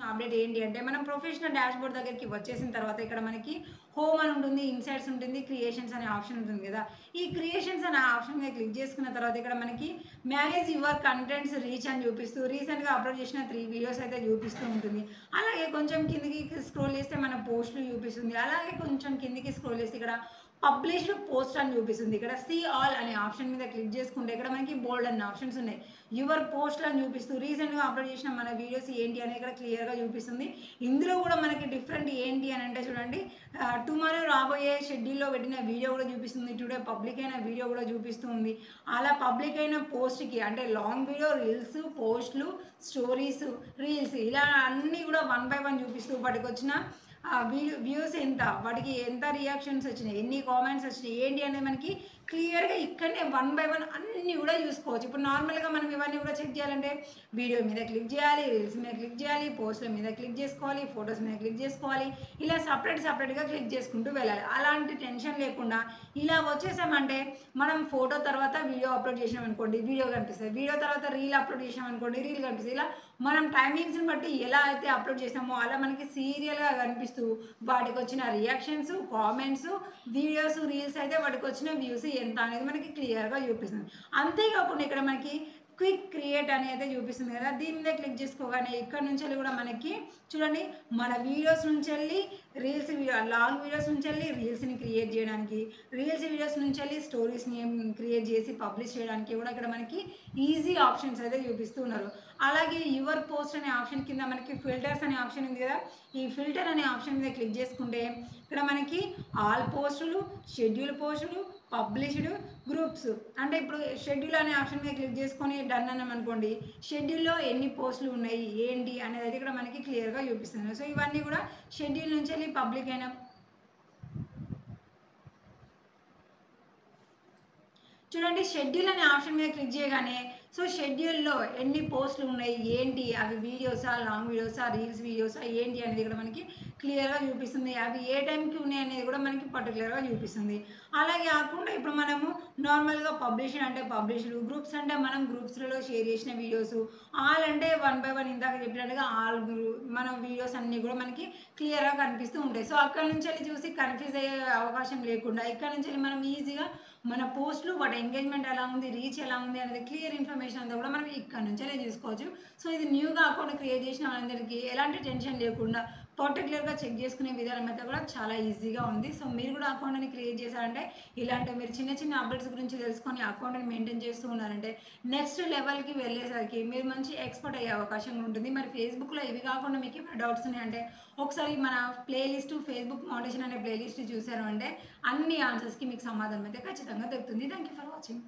Update ఏంటి అంటే మనం ప్రొఫెషనల్ డాష్‌బోర్డ్ దగ్గరికి వచ్చేసిన తర్వాత ఇక్కడ మనకి హోమ్ అని ఉంటుంది, ఇన్సైట్స్ ఉంటుంది, క్రియేషన్స్ అనే ఆప్షన్ ఉంటుంది కదా! ఈ క్రియేషన్స్ అనే ఆప్షన్ మీద క్లిక్ చేసుకున్న తర్వాత ఇక్కడ మనకి మేనేజ్ యువర్ కంటెంట్స్ రీచ్ అని చూపిస్తూ రీసెంట్‌గా అప్‌లోడ్ చేసిన 3 వీడియోస్ అయితే చూపిస్తూ ఉంటుంది. అలాగే కొంచెం కిందకి స్క్రోల్ చేస్తే మన పోస్టులు చూపిస్తుంది. అలాగే కొంచెం కిందకి స్క్రోల్ చేస్తే ఇక్కడ పబ్లిష్డ్ పోస్ట్ అని చూపిస్తుంది. ఇక్కడ సీ ఆల్ అనే ఆప్షన్ మీద క్లిక్ చేసుకుంటే ఇక్కడ మనకి బోల్డ్ అన్ని ఆప్షన్స్ ఉన్నాయి. యువర్ పోస్టులు అని చూపిస్తూ రీసెంట్‌గా అప్‌లోడ్ చేసిన మన వీడియోస్ ఏంటి అనేది ఇక్కడ క్లియర్‌గా చూపిస్తుంది. ఇందులో కూడా మనకి డిఫరెంట్ ఏంటి అని అంటే చూడండి, టుమారో రాబోయే షెడ్యూల్‌లో పెట్టిన వీడియో కూడా చూపిస్తుంది. టుడే పబ్లిక్ అయిన వీడియో కూడా చూపిస్తూ ఉంది. అలా పబ్లిక్ అయిన పోస్ట్‌కి అంటే లాంగ్ వీడియో, రీల్స్, పోస్టులు, స్టోరీస్, రీల్స్ ఇలా అన్నీ కూడా వన్ బై వన్ చూపిస్తూ వాటికొచ్చిన వ్యూస్ ఎంత, వాటికి ఎంత రియాక్షన్స్ వచ్చినాయి, ఎన్ని కామెంట్స్ వచ్చినాయి, ఏంటి అనేది మనకి క్లియర్‌గా ఇక్కడనే వన్ బై వన్ అన్నీ కూడా చూసుకోవచ్చు. ఇప్పుడు నార్మల్‌గా మనం ఇవన్నీ కూడా చెక్ చేయాలంటే వీడియో మీద క్లిక్ చేయాలి, రీల్స్ మీద క్లిక్ చేయాలి, పోస్ట్‌ల మీద క్లిక్ చేసుకోవాలి, ఫోటోస్ మీద క్లిక్ చేసుకోవాలి. ఇలా సపరేట్‌గా క్లిక్ చేసుకుంటూ వెళ్ళాలి. అలాంటి టెన్షన్ లేకుండా ఇలా వచ్చేసామంటే మనం ఫోటో తర్వాత వీడియో అప్‌లోడ్ చేసామనుకోండి వీడియో కనిపిస్తది. వీడియో తర్వాత రీల్ అప్‌లోడ్ చేసామనుకోండి రీల్ కనిపిస్తది. ఇలా మనం టైమింగ్స్‌ని బట్టి ఎలా అయితే అప్‌లోడ్ చేసామో అలా మనకి సీరియల్‌గా కనిపిస్తూ వాటికొచ్చిన రియాక్షన్స్, కామెంట్స్, వీడియోస్, రీల్స్ అయితే వాటికొచ్చిన వ్యూస్ ఎంత అనేది మనకి క్లియర్‌గా చూపిస్తుంది. అంతేకాకుండా ఇక్కడ మనకి క్విక్ క్రియేట్ అని అయితే చూపిస్తుంది కదా! దీని మీద క్లిక్ చేసుకోగానే ఇక్కడ నుంచెల్లి కూడా మనకి చూడండి మన వీడియోస్ నుంచెల్లి లాంగ్ వీడియోస్ నుంచెల్లి రీల్స్‌ని క్రియేట్ చేయడానికి, రీల్స్ వీడియోస్ నుంచెల్లి స్టోరీస్‌ని క్రియేట్ చేసి పబ్లిష్ చేయడానికి కూడా ఇక్కడ మనకి ఈజీ ఆప్షన్స్ అయితే చూపిస్తూ ఉన్నారు. అలాగే యువర్ పోస్ట్ అనే ఆప్షన్ కింద మనకి ఫిల్టర్స్ అనే ఆప్షన్ ఉంది కదా! ఈ ఫిల్టర్ అనే ఆప్షన్ మీద క్లిక్ చేసుకుంటే ఇక్కడ మనకి ఆల్ పోస్టులు, షెడ్యూల్ పోస్టులు, పబ్లిష్డ్, గ్రూప్స్ అంటే ఇప్పుడు షెడ్యూల్ అనే ఆప్షన్ మీద క్లిక్ చేసుకొని డన్ అన్నామనుకోండి షెడ్యూల్‌లో ఎన్ని పోస్టులు ఉన్నాయి, ఏంటి అనేది అయితే ఇక్కడ మనకి క్లియర్‌గా చూపిస్తుంది. సో ఇవన్నీ కూడా షెడ్యూల్ నుంచెల్లి పబ్లిక్ అయిన చూడండి షెడ్యూల్ అనే ఆప్షన్ మీద క్లిక్ చేయగానే సో షెడ్యూల్‌లో ఎన్ని పోస్టులు ఉన్నాయి, ఏంటి, అవి వీడియోసా, లాంగ్ వీడియోసా, రీల్స్ వీడియోసా ఏంటి అనేది కూడా మనకి క్లియర్‌గా చూపిస్తుంది. అవి ఏ టైంకి ఉన్నాయి అనేది కూడా మనకి పర్టిక్యులర్‌గా చూపిస్తుంది. అలాగే కాకుండా ఇప్పుడు మనము నార్మల్‌గా పబ్లిష్డ్ అంటే పబ్లిష్డ్, గ్రూప్స్ అంటే మనం గ్రూప్స్‌లలో షేర్ చేసిన వీడియోస్, ఆల్ అంటే వన్ బై వన్ ఇందాక చెప్పినట్టుగా మన వీడియోస్ అన్నీ కూడా మనకి క్లియర్‌గా కనిపిస్తూ ఉంటాయి. సో అక్కడి నుంచెల్లి చూసి కన్‌ఫ్యూజ్ అయ్యే అవకాశం లేకుండా ఇక్కడ నుంచెల్లి మనం ఈజీగా మన పోస్టులు వాటి ఎంగేజ్‌మెంట్ ఎలా ఉంది, రీచ్ ఎలా ఉంది అనేది క్లియర్ ఇన్ఫర్మేషన్ అంతా కూడా మనం ఇక్కడ నుంచెల్లి చూసుకోవచ్చు. సో ఇది న్యూగా అకౌంట్ క్రియేట్ చేసిన వాళ్ళందరికీ ఎలాంటి టెన్షన్ లేకుండా పర్టిక్యులర్‌గా చెక్ చేసుకునే విధానం అయితే కూడా చాలా ఈజీగా ఉంది. సో మీరు కూడా అకౌంట్‌ని క్రియేట్ చేశారంటే ఇలాంటి మీరు చిన్న చిన్న అప్డేట్స్ గురించి తెలుసుకొని అకౌంట్‌ని మెయింటైన్ చేస్తూ ఉన్నారంటే నెక్స్ట్ లెవెల్‌కి వెళ్ళేసరికి మీరు మంచి ఎక్స్‌పర్ట్ అయ్యే అవకాశం ఉంటుంది. మరి ఫేస్‌బుక్‌లో ఇవి కాకుండా మీకు ఏమైనా డౌట్స్ ఉన్నాయంటే ఒకసారి మన ప్లేలిస్ట్ ఫేస్‌బుక్ మోటివేషన్ అనే ప్లేలిస్ట్ చూసారు అంటే అన్ని ఆన్సర్స్‌కి మీకు సమాధానం అయితే ఖచ్చితంగా దొరుకుతుంది. Thank you for watching.